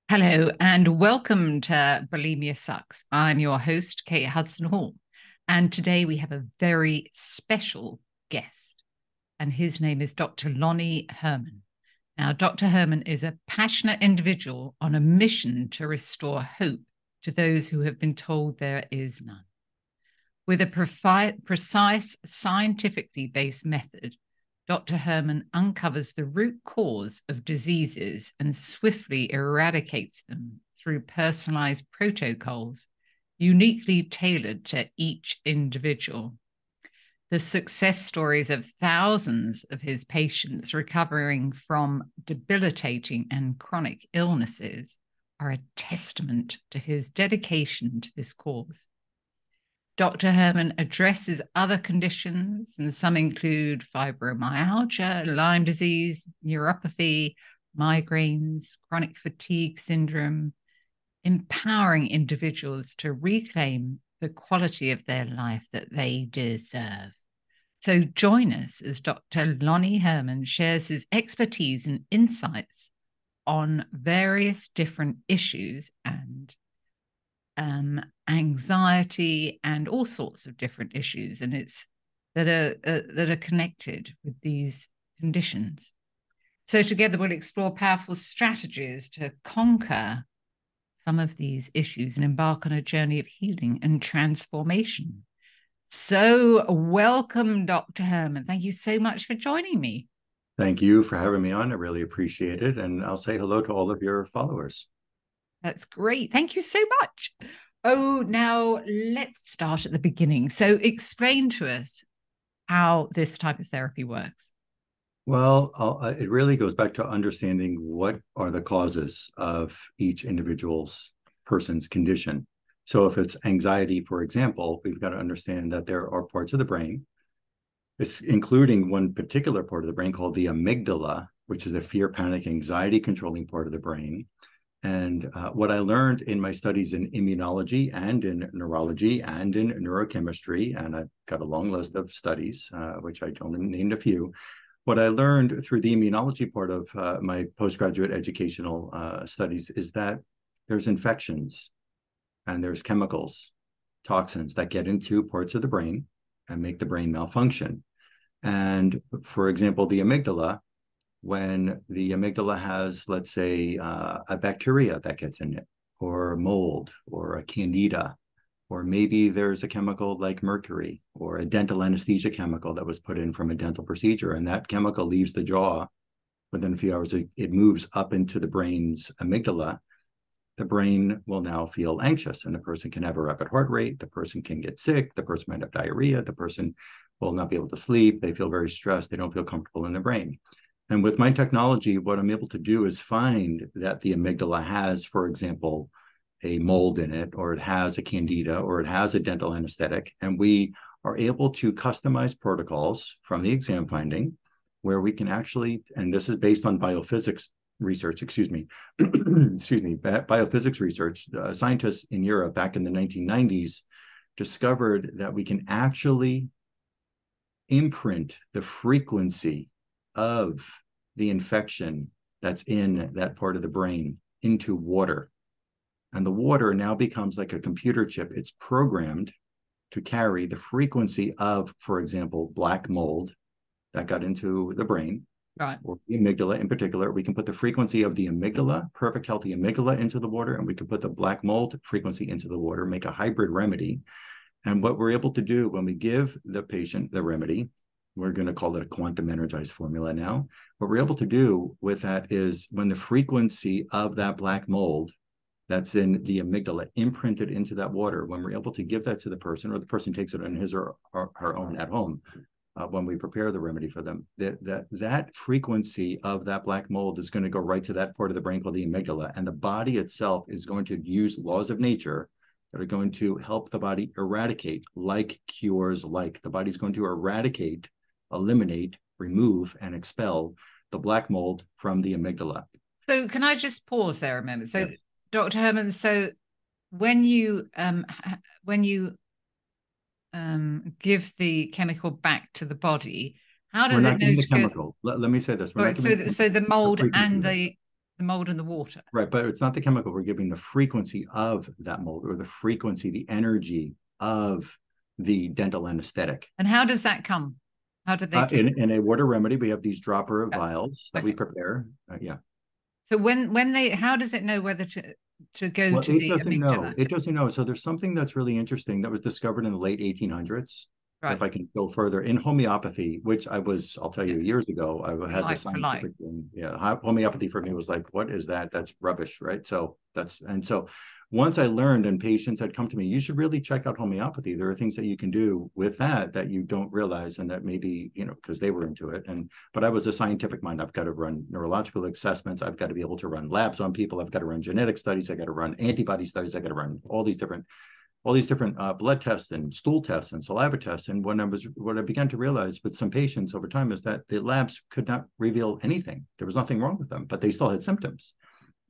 Hello and welcome to Bulimia Sucks. I'm your host, Kate Hudson Hall, and today we have a very special guest, and his name is Dr. Lonnie Herman. Now, Dr. Herman is a passionate individual on a mission to restore hope to those who have been told there is none. With a precise, scientifically based method, Dr. Herman uncovers the root cause of diseases and swiftly eradicates them through personalized protocols uniquely tailored to each individual. The success stories of thousands of his patients recovering from debilitating and chronic illnesses are a testament to his dedication to this cause. Dr. Herman addresses other conditions, and some include fibromyalgia, Lyme disease, neuropathy, migraines, chronic fatigue syndrome, empowering individuals to reclaim the quality of their life that they deserve. So join us as Dr. Lonnie Herman shares his expertise and insights on various different issues and anxiety and all sorts of different issues, and it's that are connected with these conditions. So together we'll explore powerful strategies to conquer some of these issues and embark on a journey of healing and transformation. So welcome, Dr. Herman. Thank you so much for joining me. Thank you for having me on. I really appreciate it. And I'll say hello to all of your followers. That's great. Thank you so much. Oh, now let's start at the beginning. So explain to us how this type of therapy works. Well, it really goes back to understanding what are the causes of each individual's person's condition. So if it's anxiety, for example, we've got to understand that there are parts of the brain, it's including one particular part of the brain called the amygdala, which is the fear, panic, anxiety controlling part of the brain. And what I learned in my studies in immunology and in neurology and in neurochemistry, and I've got a long list of studies, which I only named a few. What I learned through the immunology part of my postgraduate educational studies is that there's infections and there's chemicals, toxins that get into parts of the brain and make the brain malfunction. And for example, the amygdala, when the amygdala has, let's say, a bacteria that gets in it, or mold, or a candida, or maybe there's a chemical like mercury, or a dental anesthesia chemical that was put in from a dental procedure, and that chemical leaves the jaw. Within a few hours, it moves up into the brain's amygdala. The brain will now feel anxious, and the person can have a rapid heart rate. The person can get sick. The person might have diarrhea. The person will not be able to sleep. They feel very stressed. They don't feel comfortable in their brain. And with my technology, what I'm able to do is find that the amygdala has, for example, a mold in it, or it has a candida, or it has a dental anesthetic. And we are able to customize protocols from the exam finding where we can actually, and this is based on biophysics research, excuse me, biophysics research. Scientists in Europe back in the 1990s discovered that we can actually imprint the frequency of the infection that's in that part of the brain into water. And the water now becomes like a computer chip. It's programmed to carry the frequency of, for example, black mold that got into the brain, Right. or the amygdala in particular. We can put the frequency of the amygdala, perfect healthy amygdala, into the water, and we can put the black mold frequency into the water, make a hybrid remedy. And what we're able to do when we give the patient the remedy, we're going to call it a quantum energized formula now. What we're able to do with that is when the frequency of that black mold that's in the amygdala imprinted into that water, when we're able to give that to the person, or the person takes it on his or her own at home, when we prepare the remedy for them, that frequency of that black mold is going to go right to that part of the brain called the amygdala. And the body itself is going to use laws of nature that are going to help the body eradicate, like cures like. The body's going to eradicate, eliminate, remove, and expel the black mold from the amygdala. So can I just pause there a moment? So, Yes. Dr. Herman, so when you give the chemical back to the body, how We're does it not know giving the to go? chemical. Let me say this. We're All not right, giving so the the mold frequency and of it. The mold in the water. Right, but it's not the chemical. We're giving the frequency of that mold, or the frequency, the energy of the dental anesthetic. And how does that come? How do they take in a water remedy? We have these dropper vials that we prepare. Yeah. So when they, how does it know whether to go Well, to it the doesn't amygdala? know. It doesn't know. So there's something that's really interesting that was discovered in the late 1800s. Right. If I can go further, in homeopathy, which I'll tell you, years ago, I had the scientific thing. Yeah, homeopathy for me was like, what is that? That's rubbish, right? So once I learned, and patients had come to me, you should really check out homeopathy. There are things that you can do with that you don't realize, and that maybe, because they were into it. But I was a scientific mind. I've got to run neurological assessments. I've got to be able to run labs on people. I've got to run genetic studies. I got to run antibody studies. I got to run all these different blood tests and stool tests and saliva tests. And what I began to realize with some patients over time is that the labs could not reveal anything. There was nothing wrong with them, but they still had symptoms.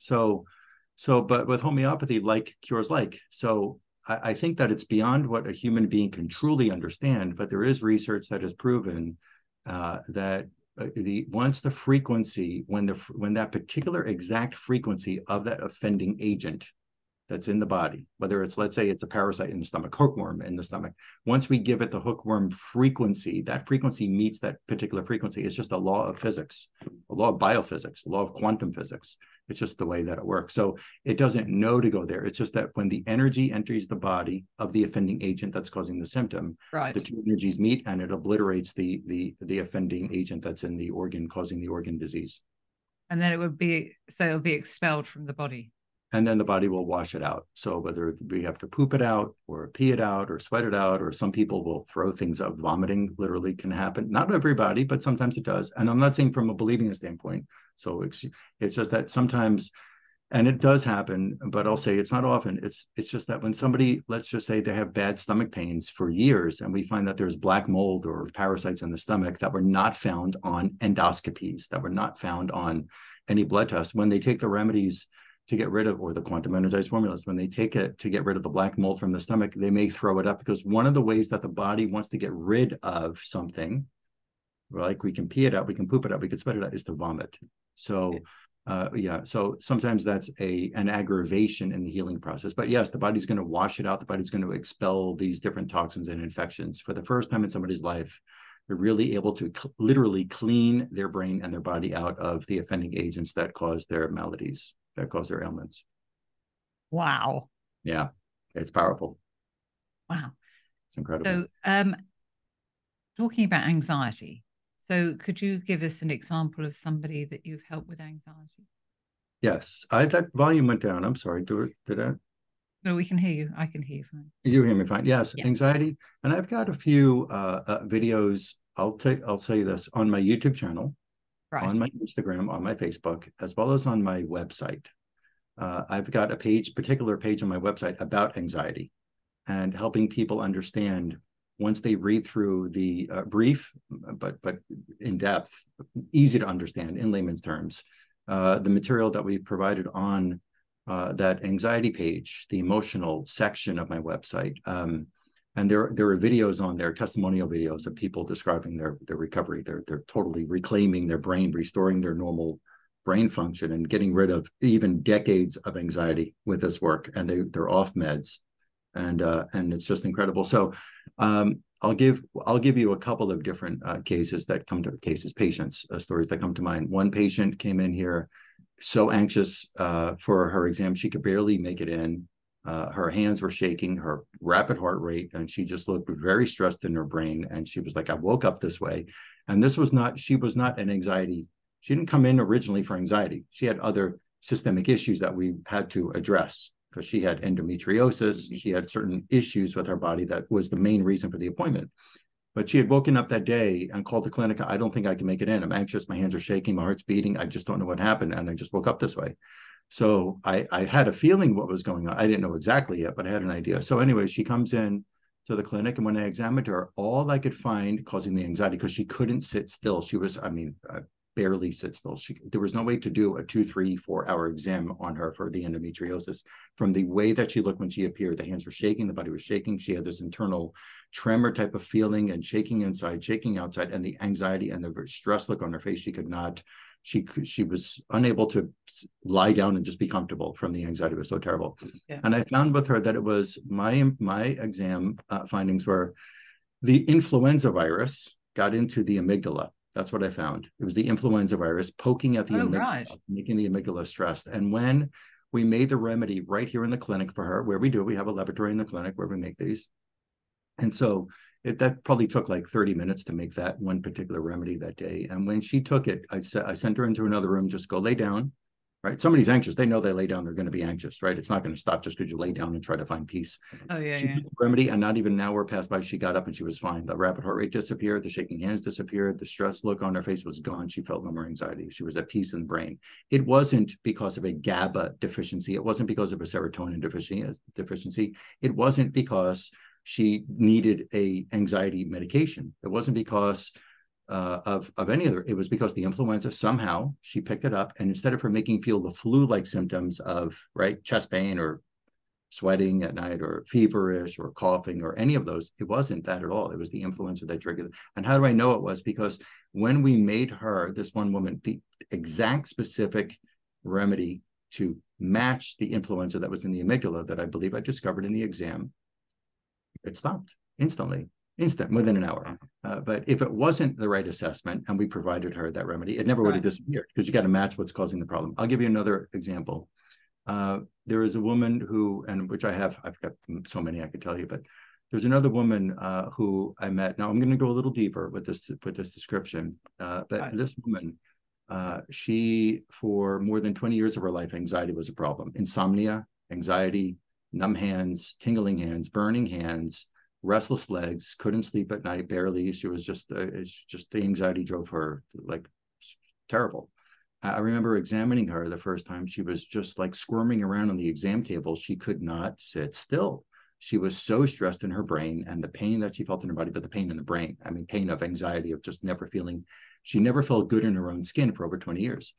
But with homeopathy, like cures like. So I think that it's beyond what a human being can truly understand, but there is research that has proven that once the frequency, when that particular exact frequency of that offending agent that's in the body, whether it's, let's say it's a parasite in the stomach, hookworm in the stomach, once we give it the hookworm frequency, that frequency meets that particular frequency. It's just a law of physics, a law of biophysics, a law of quantum physics. It's just the way that it works. So it doesn't know to go there. It's just that when the energy enters the body of the offending agent that's causing the symptom, the two energies meet and it obliterates the offending agent that's in the organ, causing the organ disease. And then it would be expelled from the body. And then the body will wash it out. So whether we have to poop it out or pee it out or sweat it out, or some people will throw things up, vomiting literally can happen. Not everybody, but sometimes it does. And I'm not saying from a bulimia standpoint. So it's just that sometimes, and it does happen, but I'll say it's not often. It's just that when somebody, let's just say they have bad stomach pains for years, and we find that there's black mold or parasites in the stomach that were not found on endoscopies, that were not found on any blood tests. When they take the remedies to get rid of, or the quantum energized formulas, when they take it to get rid of the black mold from the stomach, they may throw it up, because one of the ways that the body wants to get rid of something, like we can pee it out, we can poop it out, we can sweat it out, is to vomit. So so sometimes that's an aggravation in the healing process. But yes, the body's going to wash it out. The body's going to expel these different toxins and infections. For the first time in somebody's life, they're really able to literally clean their brain and their body out of the offending agents that cause their maladies, that cause their ailments. Wow. Yeah, it's powerful. Wow. It's incredible. So talking about anxiety, so could you give us an example of somebody that you've helped with anxiety? Yes, that volume went down. I'm sorry, did I? No, we can hear you. I can hear you fine. You hear me fine. Yes, yeah. Anxiety. And I've got a few videos. I'll tell you this, on my YouTube channel, on my Instagram, on my Facebook, as well as on my website. I've got a particular page on my website about anxiety, and helping people understand, once they read through the brief, but in depth, easy to understand in layman's terms, the material that we provided on that anxiety page, the emotional section of my website. And there are videos on there, testimonial videos of people describing their recovery. They're totally reclaiming their brain, restoring their normal brain function, and getting rid of even decades of anxiety with this work. And they're off meds, and it's just incredible. So I'll give you a couple of different patients stories that come to mind. One patient came in here so anxious for her exam, she could barely make it in. Her hands were shaking, her rapid heart rate, and she just looked very stressed in her brain. And she was like, I woke up this way. And she was not an anxiety. She didn't come in originally for anxiety. She had other systemic issues that we had to address, because she had endometriosis. She had certain issues with her body that was the main reason for the appointment. But she had woken up that day and called the clinic. I don't think I can make it in. I'm anxious. My hands are shaking. My heart's beating. I just don't know what happened. And I just woke up this way. So I had a feeling what was going on. I didn't know exactly yet, but I had an idea. So anyway, she comes in to the clinic, and when I examined her, all I could find causing the anxiety, because she couldn't sit still. She was, barely sit still. There was no way to do a 2, 3, 4 hour exam on her for the endometriosis. From the way that she looked when she appeared, the hands were shaking, the body was shaking. She had this internal tremor type of feeling, and shaking inside, shaking outside, and the anxiety and the stress look on her face. She could not She was unable to lie down and just be comfortable from the anxiety. It was so terrible. Yeah. And I found with her that it was my exam findings were the influenza virus got into the amygdala. That's what I found. It was the influenza virus poking at the amygdala, right. making the amygdala stressed. And when we made the remedy right here in the clinic for her, where we have a laboratory in the clinic where we make these. And so that probably took like 30 minutes to make that one particular remedy that day. And when she took it, I sent her into another room, just go lay down, right? Somebody's anxious. They know they lay down, they're going to be anxious, right? It's not going to stop just because you lay down and try to find peace. Oh, yeah. She took the remedy, and not even an hour passed by, she got up and she was fine. The rapid heart rate disappeared. The shaking hands disappeared. The stress look on her face was gone. She felt no more anxiety. She was at peace in the brain. It wasn't because of a GABA deficiency. It wasn't because of a serotonin deficiency. It wasn't because she needed a anxiety medication. It wasn't because of any other. It was because the influenza, somehow she picked it up, and instead of her making feel the flu-like symptoms of chest pain or sweating at night or feverish or coughing or any of those, it wasn't that at all. It was the influenza that triggered it. And how do I know it was? Because when we made her, this one woman, the exact specific remedy to match the influenza that was in the amygdala that I believe I discovered in the exam, it stopped instantly, within an hour. But if it wasn't the right assessment and we provided her that remedy, it never would have disappeared, because you got to match what's causing the problem. I'll give you another example. There is a woman who, and which I've got so many I could tell you, but there's another woman who I met. Now I'm going to go a little deeper with this description. But this woman, she, for more than 20 years of her life, anxiety was a problem. Insomnia, anxiety, numb hands, tingling hands, burning hands, restless legs, couldn't sleep at night, barely. She was just the anxiety drove her like terrible. I remember examining her the first time. She was just like squirming around on the exam table. She could not sit still. She was so stressed in her brain, and the pain that she felt in her body, but the pain in the brain, I mean, pain of anxiety, of just never feeling, she never felt good in her own skin for over 20 years.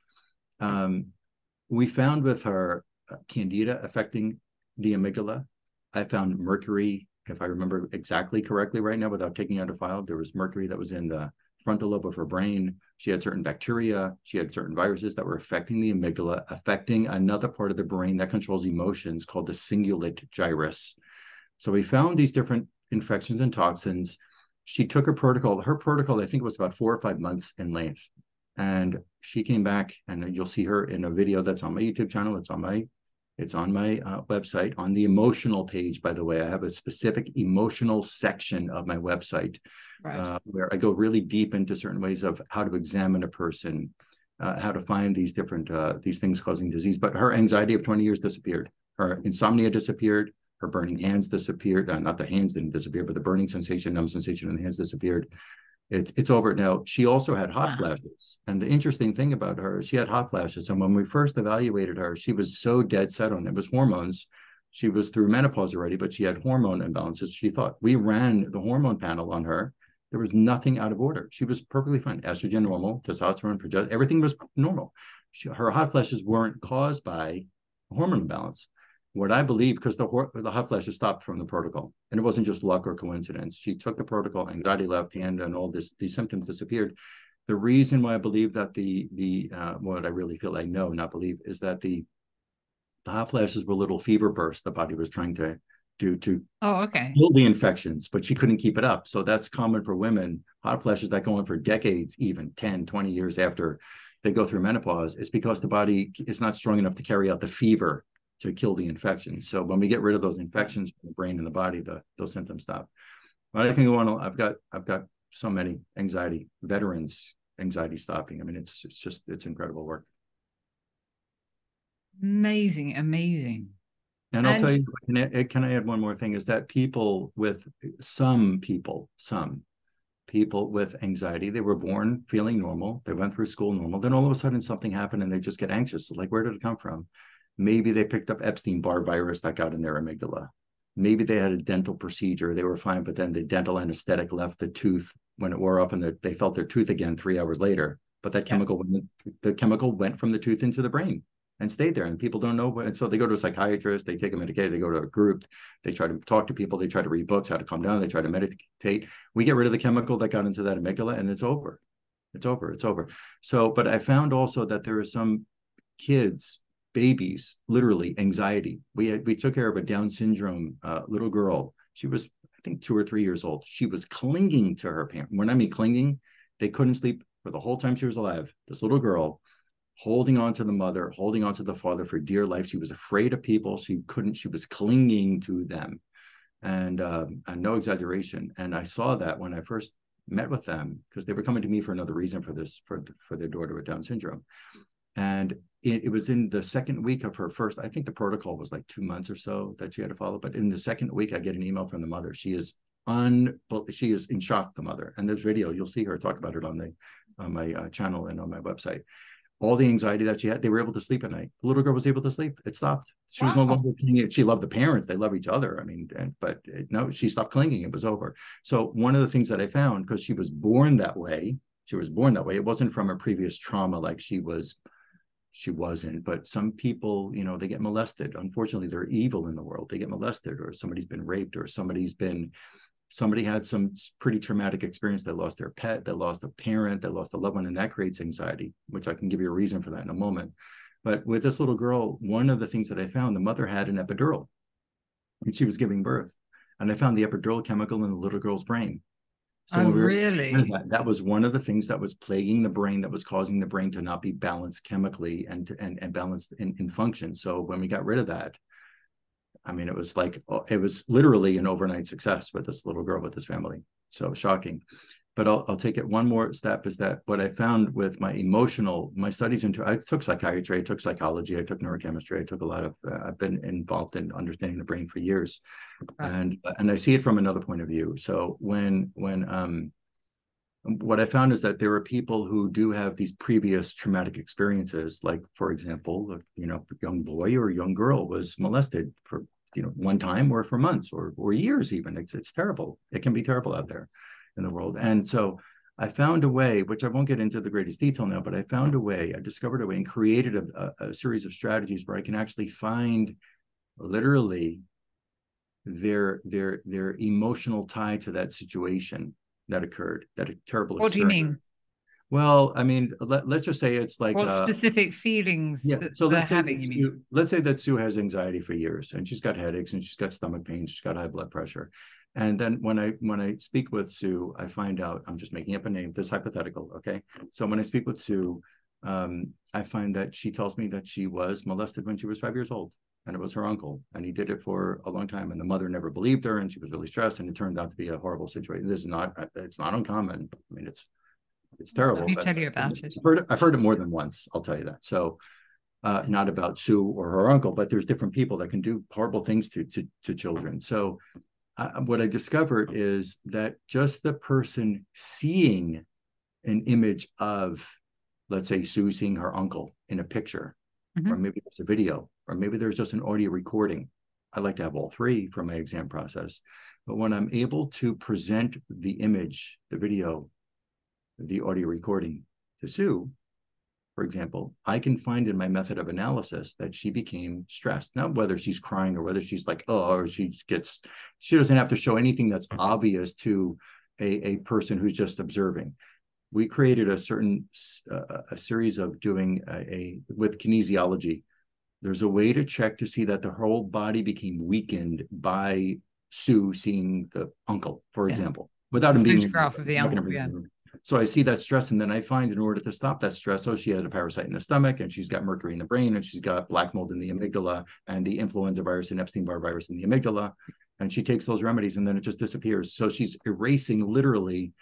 We found with her candida affecting the amygdala. I found mercury, if I remember exactly correctly right now, without taking out a file, there was mercury that was in the frontal lobe of her brain. She had certain bacteria, she had certain viruses that were affecting the amygdala, affecting another part of the brain that controls emotions called the cingulate gyrus. So we found these different infections and toxins. She took her protocol. Her protocol, I think, was about 4 or 5 months in length. And she came back, and you'll see her in a video that's on my YouTube channel. It's on my website, on the emotional page, by the way. I have a specific emotional section of my website where I go really deep into certain ways of how to examine a person, how to find these different, these things causing disease. But her anxiety of 20 years disappeared. Her insomnia disappeared. Her burning hands disappeared. Not the hands didn't disappear, but the burning sensation, numb sensation in the hands disappeared. It's over now. She also had hot flashes. And the interesting thing about her, she had hot flashes. And when we first evaluated her, she was so dead set on it. It was hormones. She was through menopause already, but she had hormone imbalances. She thought, we ran the hormone panel on her. There was nothing out of order. She was perfectly fine. Estrogen normal, testosterone, progesterone, everything was normal. Her hot flashes weren't caused by hormone imbalance. What I believe, because the hot flashes stopped from the protocol, and it wasn't just luck or coincidence. She took the protocol, anxiety left, hand, and all these symptoms disappeared. The reason why I believe that what I really feel I know, not believe, is that the hot flashes were little fever bursts the body was trying to do to kill the infections, but she couldn't keep it up. So that's common for women. Hot flashes that go on for decades, even 10, 20 years after they go through menopause, is because the body is not strong enough to carry out the fever to kill the infection. So when we get rid of those infections from the brain and the body, those symptoms stop. But I can go on. I've got so many veterans anxiety stopping. I mean, it's incredible work. Amazing. And I'll tell you, can I add one more thing? Is that some people with anxiety, they were born feeling normal. They went through school normal. Then all of a sudden something happened and they just get anxious. Like, where did it come from? Maybe they picked up Epstein-Barr virus that got in their amygdala. Maybe they had a dental procedure. They were fine, but then the dental anesthetic left the tooth when it wore up, and they felt their tooth again 3 hours later. But that chemical, the chemical went from the tooth into the brain and stayed there. And people don't know. And so they go to a psychiatrist, they take a medication, they go to a group, they try to talk to people, they try to read books, how to calm down, they try to meditate. We get rid of the chemical that got into that amygdala, and it's over. It's over. It's over. So, but I found also that there are some kids, babies, literally anxiety. We took care of a Down syndrome little girl. She was, I think, 2 or 3 years old. She was clinging to her parent. When I mean clinging, they couldn't sleep for the whole time she was alive. This little girl holding on to the mother, holding on to the father for dear life. She was afraid of people. She couldn't. She was clinging to them, and no exaggeration. And I saw that when I first met with them, because they were coming to me for another reason, for this, for their daughter with Down syndrome. And it was in the second week of her first, I think the protocol was like 2 months or so that she had to follow. But in the second week, I get an email from the mother. She is in shock, the mother. And there's video, you'll see her talk about it on my channel and on my website. All the anxiety that she had, they were able to sleep at night. The little girl was able to sleep. It stopped. She was no longer clinging. She loved the parents. They love each other. I mean, no, she stopped clinging. It was over. So one of the things that I found, because she was born that way, it wasn't from a previous trauma like she wasn't. But some people, they get molested. Unfortunately, they're evil in the world. They get molested, or somebody's been raped, or somebody had some pretty traumatic experience. They lost their pet, they lost a parent, they lost a loved one, and that creates anxiety, which I can give you a reason for that in a moment. But with this little girl, one of the things that I found, the mother had an epidural, and she was giving birth. And I found the epidural chemical in the little girl's brain. So when really? That was one of the things that was plaguing the brain, that was causing the brain to not be balanced chemically and balanced in function. So when we got rid of that, I mean, it was literally an overnight success with this little girl, with this family. So shocking. But I'll take it one more step, is that what I found with my studies I took psychiatry, I took psychology, I took neurochemistry, I took a lot of, I've been involved in understanding the brain for years. Right. And I see it from another point of view. So when what I found is that there are people who do have these previous traumatic experiences, like, for example, a young boy or a young girl was molested for one time, or for months, or years even. It's terrible. It can be terrible out there in the world. And so I found a way, which I won't get into the greatest detail now, but I discovered a way and created a series of strategies where I can actually find literally their emotional tie to that situation that occurred, that a terrible What experience. do you mean? Well, I mean, let's just say it's like what specific feelings that they're having, you mean? Let's say that Sue has anxiety for years, and she's got headaches, and she's got stomach pains, she's got high blood pressure. And then when I speak with Sue, I find out, I'm just making up a name, this is hypothetical, okay? So when I speak with Sue, I find that she tells me that she was molested when she was 5 years old, and it was her uncle, and he did it for a long time, and the mother never believed her, and she was really stressed, and it turned out to be a horrible situation. It's not uncommon. I mean, it's terrible. Let me tell you about it. I've heard it more than once, I'll tell you that. So not about Sue or her uncle, but there's different people that can do horrible things to children. So what I discovered is that just the person seeing an image of, let's say, Sue seeing her uncle in a picture, or maybe there's a video, or maybe there's just an audio recording. I like to have all three for my exam process. But when I'm able to present the image, the video, the audio recording to Sue, for example, I can find in my method of analysis that she became stressed. Not whether she's crying or whether she's like, oh, or she doesn't have to show anything that's obvious to a person who's just observing. We created a series of doing with kinesiology. There's a way to check to see that the whole body became weakened by Sue seeing the uncle, for example, without him being photograph of the uncle. So I see that stress, and then I find, in order to stop that stress, she had a parasite in the stomach, and she's got mercury in the brain, and she's got black mold in the amygdala, and the influenza virus and Epstein-Barr virus in the amygdala, and she takes those remedies, and then it just disappears. So she's erasing, literally,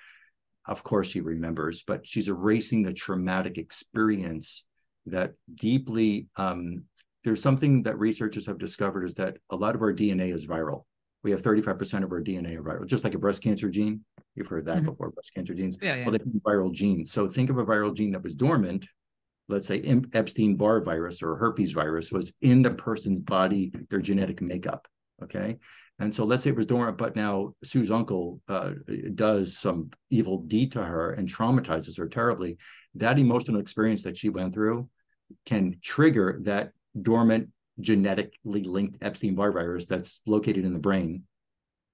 of course she remembers, but she's erasing the traumatic experience that deeply, there's something that researchers have discovered, is that a lot of our DNA is viral. We have 35% of our DNA are viral, just like a breast cancer gene. You've heard that before, breast cancer genes. Yeah. Well, they have viral genes. So think of a viral gene that was dormant. Let's say Epstein-Barr virus or herpes virus was in the person's body, their genetic makeup, okay? And so let's say it was dormant, but now Sue's uncle does some evil deed to her and traumatizes her terribly. That emotional experience that she went through can trigger that dormant, genetically linked Epstein-Barr virus that's located in the brain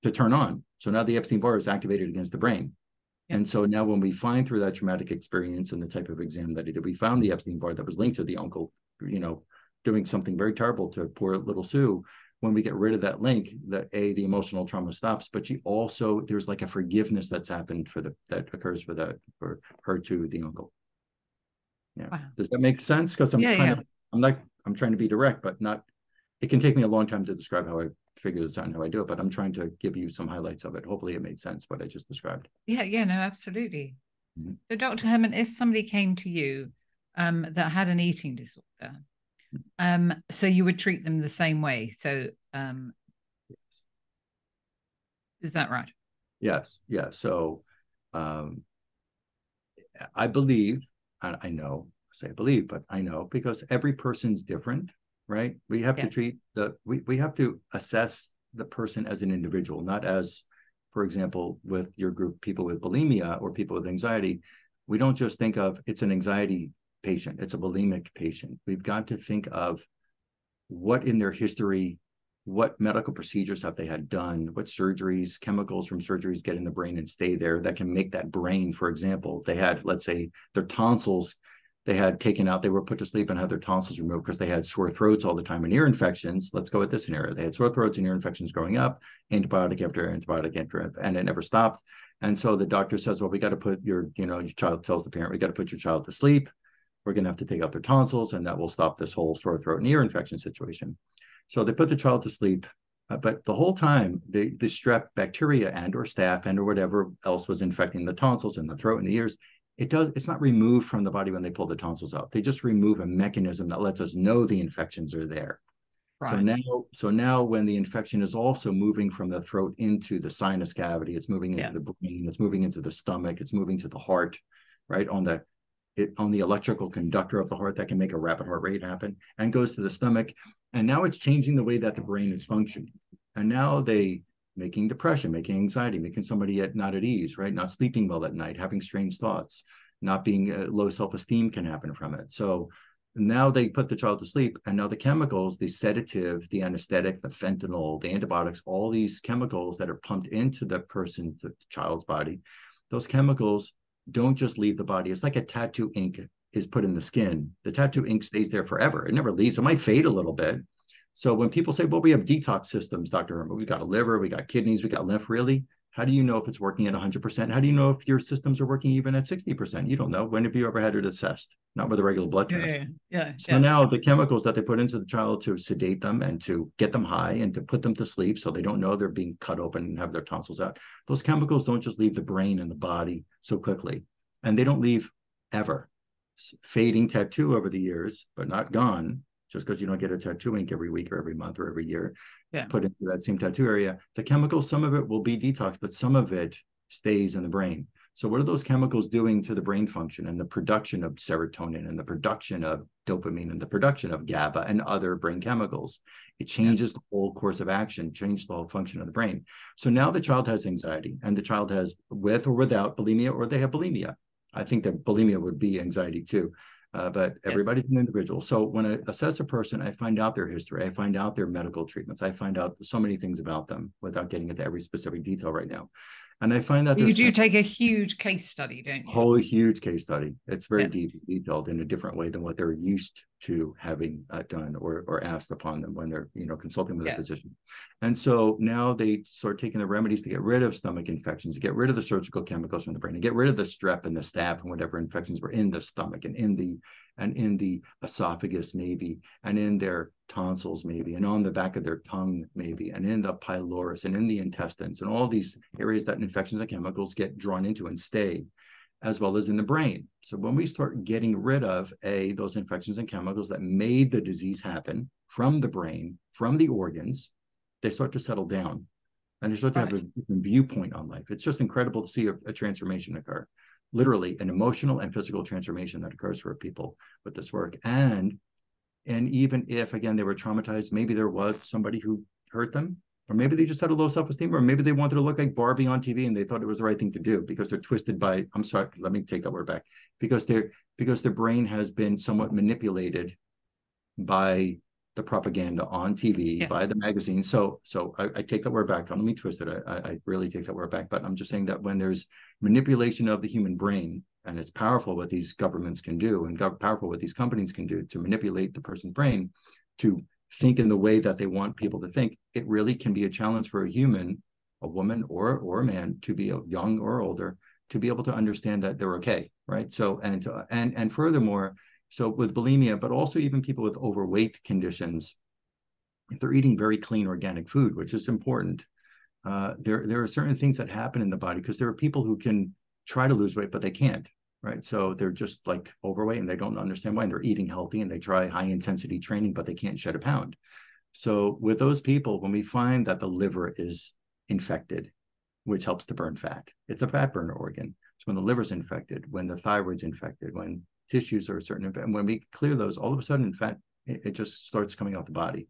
to turn on. So now the Epstein-Barr is activated against the brain. Yeah. And so now when we find through that traumatic experience and the type of exam that he did, we found the Epstein-Barr that was linked to the uncle, doing something very terrible to poor little Sue. When we get rid of that link, the emotional trauma stops, but there's like a forgiveness that's happened that occurs for her to the uncle. Yeah. Wow. Does that make sense? Because I'm trying to be direct, but not, it can take me a long time to describe how I figure this out and how I do it, but I'm trying to give you some highlights of it. Hopefully it made sense what I just described. Yeah, no, absolutely. Mm-hmm. So Dr. Herman, if somebody came to you that had an eating disorder, so you would treat them the same way. So yes. Is that right? Yes. Yeah. So I believe, I know, I believe, but I know because every person's different, right? We have to treat we have to assess the person as an individual, not as, for example, with your group, people with bulimia or people with anxiety. We don't just think of it's an anxiety patient, it's a bulimic patient. We've got to think of what in their history, what medical procedures have they had done, what surgeries, chemicals from surgeries get in the brain and stay there that can make that brain, for example, they had, let's say, their tonsils, they had taken out, they were put to sleep and had their tonsils removed because they had sore throats all the time and ear infections. Let's go with this scenario. They had sore throats and ear infections growing up, antibiotic after antibiotic after, and it never stopped. And so the doctor says, well, we got to put your child tells the parent, we got to put your child to sleep. We're going to have to take out their tonsils, and that will stop this whole sore throat and ear infection situation. So they put the child to sleep, but the whole time the strep bacteria and or staph and or whatever else was infecting the tonsils and the throat and the ears, it's not removed from the body when they pull the tonsils out. They just remove a mechanism that lets us know the infections are there. Right. So now when the infection is also moving from the throat into the sinus cavity, it's moving into the brain, it's moving into the stomach, it's moving to the heart, right, on the electrical conductor of the heart that can make a rapid heart rate happen, and goes to the stomach. And now it's changing the way that the brain is functioning. And now making depression, making anxiety, making somebody not at ease, right? Not sleeping well at night, having strange thoughts, not being low self-esteem can happen from it. So now they put the child to sleep, and now the chemicals, the sedative, the anesthetic, the fentanyl, the antibiotics, all these chemicals that are pumped into the child's body, those chemicals don't just leave the body. It's like a tattoo ink is put in the skin. The tattoo ink stays there forever. It never leaves. It might fade a little bit. So when people say, well, we have detox systems, Dr. Herman, we got a liver, we got kidneys, we got lymph, really? How do you know if it's working at 100%? How do you know if your systems are working even at 60%? You don't know. When have you ever had it assessed? Not with a regular blood test. So now the chemicals that they put into the child to sedate them and to get them high and to put them to sleep so they don't know they're being cut open and have their tonsils out. Those chemicals don't just leave the brain and the body so quickly. And they don't leave ever. Fading tattoo over the years, but not gone. Just because you don't get a tattoo ink every week or every month or every year, put into that same tattoo area. The chemicals, some of it will be detoxed, but some of it stays in the brain. So what are those chemicals doing to the brain function and the production of serotonin and the production of dopamine and the production of GABA and other brain chemicals? It changes the whole course of action, changes the whole function of the brain. So now the child has anxiety, and the child has with or without bulimia, or they have bulimia. I think that bulimia would be anxiety too. But everybody's an individual. So when I assess a person, I find out their history. I find out their medical treatments. I find out so many things about them without getting into every specific detail right now. And I find that you do take a huge case study, don't you? Whole huge case study. It's very deep, detailed in a different way than what they're used to having done or asked upon them when they're consulting with a physician. And so now they start taking the remedies to get rid of stomach infections, to get rid of the surgical chemicals from the brain, and get rid of the strep and the staph and whatever infections were in the stomach and in the esophagus maybe, and in their tonsils maybe, and on the back of their tongue maybe, and in the pylorus and in the intestines, and all these areas that infections and chemicals get drawn into and stay, as well as in the brain. So when we start getting rid of those infections and chemicals that made the disease happen from the brain, from the organs, they start to settle down, and they start to have a different viewpoint on life. It's just incredible to see a transformation occur. Literally an emotional and physical transformation that occurs for people with this work. And even if, again, they were traumatized, maybe there was somebody who hurt them, or maybe they just had a low self-esteem, or maybe they wanted to look like Barbie on TV and they thought it was the right thing to do because they're twisted by, I'm sorry, let me take that word back, because their brain has been somewhat manipulated by the propaganda on TV, Yes. by the magazine. So I take that word back. Don't let me twist it. I really take that word back. But I'm just saying that when there's manipulation of the human brain, and it's powerful what these governments can do, and powerful what these companies can do to manipulate the person's brain to think in the way that they want people to think, it really can be a challenge for a human, a woman or a man, to be young or older, to be able to understand that they're okay, right? So and furthermore, so with bulimia, but also even people with overweight conditions, if they're eating very clean organic food, which is important, there are certain things that happen in the body, because there are people who can try to lose weight, but they can't, right? So they're just like overweight and they don't understand why. And they're eating healthy and they try high intensity training, but they can't shed a pound. So with those people, when we find that the liver is infected, which helps to burn fat, it's a fat burner organ. So when the liver's infected, when the thyroid's infected, when tissues are certain, and when we clear those, all of a sudden, fat, it just starts coming out the body.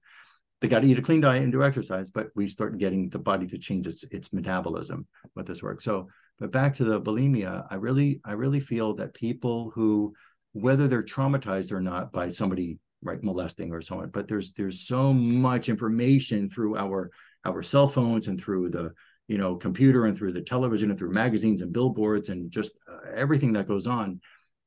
They got to eat a clean diet and do exercise, but we start getting the body to change its metabolism with this work. So, but back to the bulimia, I really feel that people who, whether they're traumatized or not by somebody, right, molesting or so on, but there's so much information through our cell phones and through the computer and through the television and through magazines and billboards and just everything that goes on.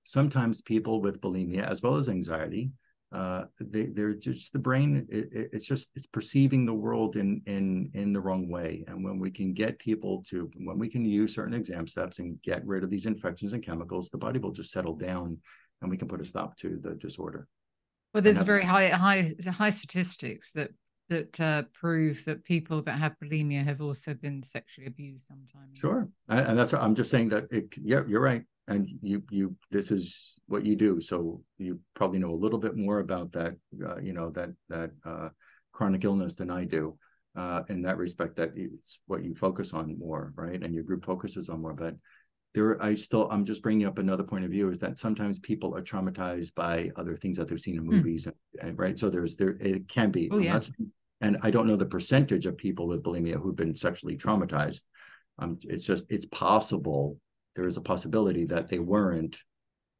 Sometimes people with bulimia, as well as anxiety, they're just, the brain, it's perceiving the world in the wrong way. And when we can get people to, when we can use certain exam steps and get rid of these infections and chemicals, the body will just settle down and we can put a stop to the disorder. Well, there's very high statistics that prove that people that have bulimia have also been sexually abused sometimes. Sure, and that's what I'm just saying, that yeah, you're right. And this is what you do, so you probably know a little bit more about that, that chronic illness than I do, in that respect. That it's what you focus on more, right? And your group focuses on more. But I'm just bringing up another point of view, is that sometimes people are traumatized by other things that they've seen in movies, and right. So it can be. Oh, yeah. And I don't know the percentage of people with bulimia who've been sexually traumatized. It's possible. There is a possibility that they weren't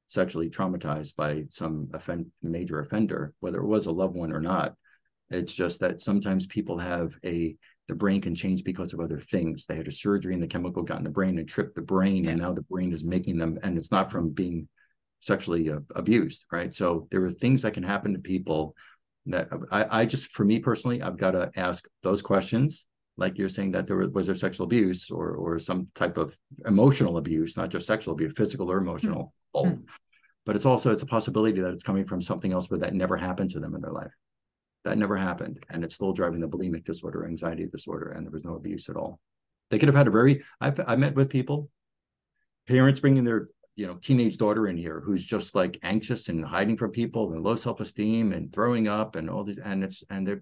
sexually traumatized by some major offender, whether it was a loved one or not. It's just that sometimes people have the brain can change because of other things. They had a surgery and the chemical got in the brain and tripped the brain, and now the brain is making them, and it's not from being sexually abused, right? So there are things that can happen to people that I just, for me personally, I've got to ask those questions. Like you're saying, that was there sexual abuse or some type of emotional abuse, not just sexual abuse, physical or emotional, both. But it's a possibility that it's coming from something else where that never happened to them in their life. That never happened, and it's still driving the bulimic disorder, anxiety disorder, and there was no abuse at all. They could have had I met with people, parents bringing their teenage daughter in here who's just like anxious and hiding from people and low self-esteem and throwing up and all these,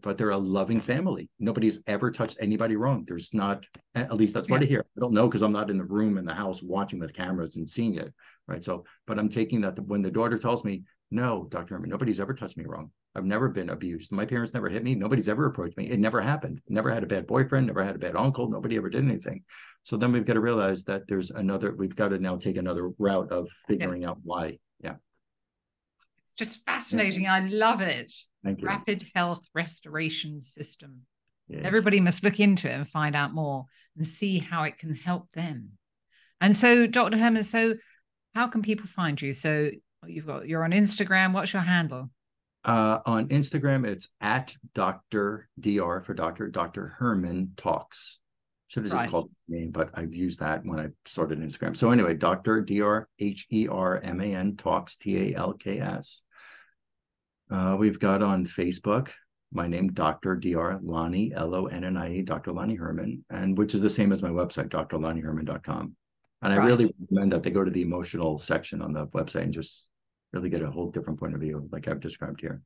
but they're a loving family. Nobody's ever touched anybody wrong. There's not, at least that's what I hear. I don't know, because I'm not in the room in the house watching with cameras and seeing it, right? So, but I'm taking that when the daughter tells me, no, Dr. Herman, nobody's ever touched me wrong. I've never been abused. My parents never hit me. Nobody's ever approached me. It never happened. Never had a bad boyfriend, never had a bad uncle. Nobody ever did anything. So then we've got to realize that we've got to now take another route of figuring out why. Yeah. It's just fascinating. Yeah. I love it. Thank you. Rapid health restoration system. Yes. Everybody must look into it and find out more and see how it can help them. And so, Dr. Herman, so how can people find you? So you're on Instagram. What's your handle? On Instagram, it's at Dr. Dr. for Dr. Herman Talks. Should have just called it name, but I've used that when I started Instagram. So anyway, Dr. Herman Talks, TALKS. We've got on Facebook my name, Dr. Lonnie, LONNIE, Dr. Lonnie Herman, and which is the same as my website, drlonnieherman.com. And I really recommend that they go to the emotional section on the website and just really get a whole different point of view, like I've described here.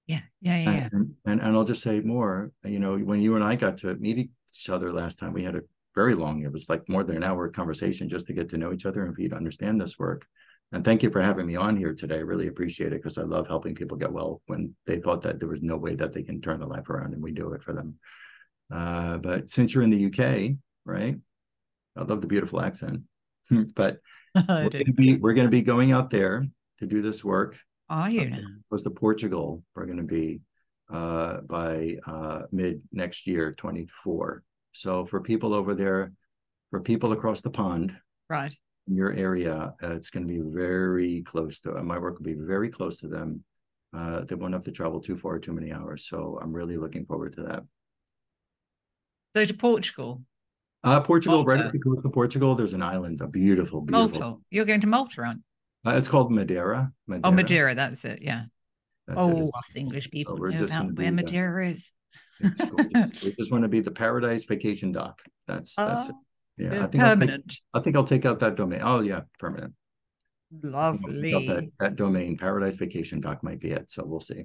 Yeah. And I'll just say more, when you and I got to meet each other last time, we had a very long, it was like more than an hour conversation just to get to know each other and for you to understand this work. And thank you for having me on here today. I really appreciate it, because I love helping people get well when they thought that there was no way that they can turn their life around, and we do it for them. But since you're in the UK, right? I love the beautiful accent. But we're going to be going out there to do this work. Are you now? Close to Portugal. We're going to be by mid next year, 24. So for people over there, for people across the pond, right, in your area, it's going to be very close to my work will be very close to them. They won't have to travel too far, too many hours. So I'm really looking forward to that. so to Portugal, Portugal, right Malta, off the coast of Portugal, there's an island, a beautiful, beautiful. Malta. You're going to Malta, aren't you? It's called Madeira. Oh, Madeira. Madeira, that's it. Yeah. That's it. Oh, It's us English so people we're know just going about to where be the. Madeira is. It's gorgeous. We just want to be the paradise vacation dock. That's it. Oh, Yeah, good. Permanent. I think I'll take out that domain. Oh yeah, permanent. I think I'll take out Lovely. that domain. Paradise vacation dock might be it. So we'll see.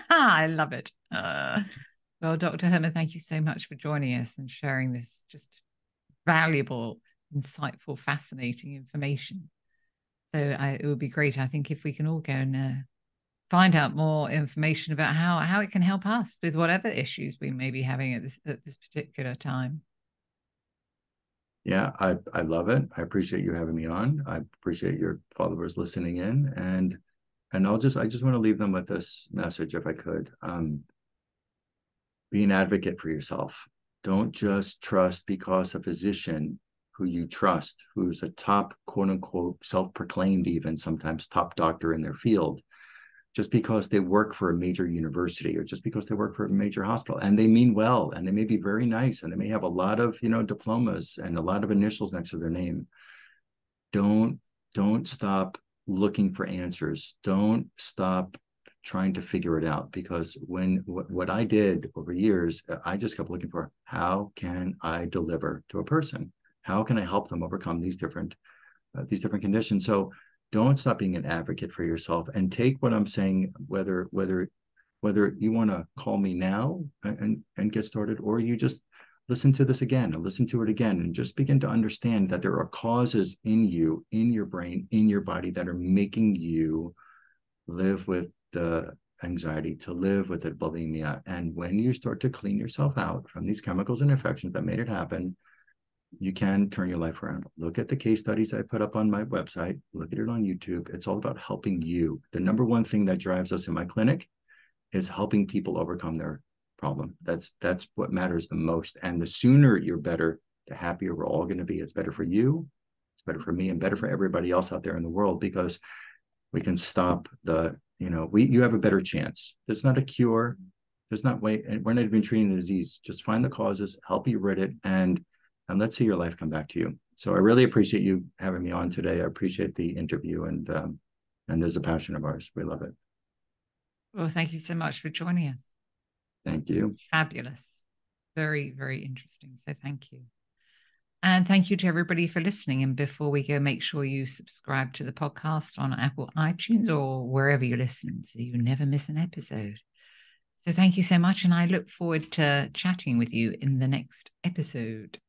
I love it. Well, Dr. Herman, thank you so much for joining us and sharing this just valuable, insightful, fascinating information. So it would be great, I think, if we can all go and find out more information about how it can help us with whatever issues we may be having at this particular time. Yeah, I love it. I appreciate you having me on. I appreciate your followers listening in, and I just want to leave them with this message if I could. Be an advocate for yourself. Don't just trust because a physician who you trust, who's a top quote unquote self-proclaimed even sometimes top doctor in their field, just because they work for a major university or just because they work for a major hospital, and they mean well and they may be very nice and they may have a lot of diplomas and a lot of initials next to their name. Don't stop looking for answers. Don't stop trying to figure it out, because what I did over years, I just kept looking for, how can I deliver to a person? How can I help them overcome these different conditions? So don't stop being an advocate for yourself, and take what I'm saying, whether you want to call me now and get started, or you just listen to this again and listen to it again and just begin to understand that there are causes in you, in your brain, in your body, that are making you live with the anxiety, to live with the bulimia. And when you start to clean yourself out from these chemicals and infections that made it happen, you can turn your life around. Look at the case studies I put up on my website. Look at it on YouTube. It's all about helping you. The number one thing that drives us in my clinic is helping people overcome their problem. That's what matters the most. And the sooner you're better, the happier we're all going to be. It's better for you, it's better for me, and better for everybody else out there in the world, because we can stop you have a better chance. There's not a cure. There's not way, and we're not even treating the disease. Just find the causes, help you rid it, and let's see your life come back to you. So I really appreciate you having me on today. I appreciate the interview, and there's a passion of ours. We love it. Well, thank you so much for joining us. Thank you. Fabulous. Very, very interesting. So thank you. And thank you to everybody for listening. And before we go, make sure you subscribe to the podcast on Apple iTunes or wherever you listen, so you never miss an episode. So thank you so much. And I look forward to chatting with you in the next episode.